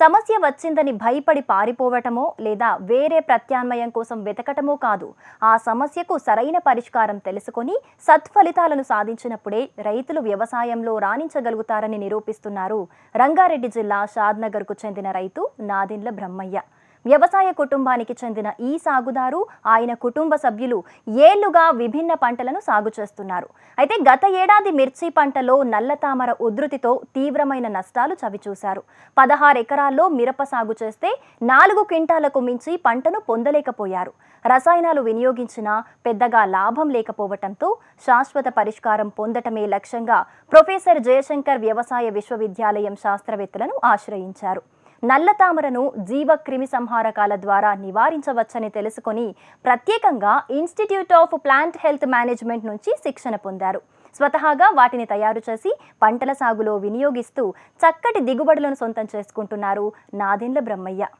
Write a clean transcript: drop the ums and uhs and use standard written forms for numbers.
సమస్య వచ్చిందని భయపడి పారిపోవటమో లేదా వేరే ప్రత్యామ్నాయం కోసం వెతకటమో కాదు. ఆ సమస్యకు సరైన పరిష్కారం తెలుసుకొని సత్ఫలితాలను సాధించినప్పుడే రైతులు వ్యవసాయంలో రాణించగలుగుతారని నిరూపిస్తున్నారు రంగారెడ్డి జిల్లా షాద్నగర్కు చెందిన రైతు నాదెండ్ల బ్రహ్మయ్య. వ్యవసాయ కుటుంబానికి చెందిన ఈ సాగుదారు ఆయన కుటుంబ సభ్యులు ఏళ్లుగా విభిన్న పంటలను సాగు చేస్తున్నారు. అయితే గత ఏడాది మిర్చి పంటలో నల్లతామర ఉధృతితో తీవ్రమైన నష్టాలు చవిచూశారు. 16 ఎకరాల్లో మిరప సాగు చేస్తే 4 క్వింటాలకు మించి పంటను పొందలేకపోయారు. రసాయనాలు వినియోగించినా పెద్దగా లాభం లేకపోవటంతో శాశ్వత పరిష్కారం పొందటమే లక్ష్యంగా ప్రొఫెసర్ జయశంకర్ వ్యవసాయ విశ్వవిద్యాలయం శాస్త్రవేత్తలను ఆశ్రయించారు. నల్లతామరను జీవక్రిమి సంహారకాల ద్వారా నివారించవచ్చని తెలుసుకొని ప్రత్యేకంగా institute of plant health management నుంచి శిక్షణ పొందారు. స్వతహాగా వాటిని తయారు చేసి పంటల సాగులో వినియోగిస్తూ చక్కటి దిగుబడులను సొంతం చేసుకుంటున్నారు నాదెండ్ల బ్రహ్మయ్య.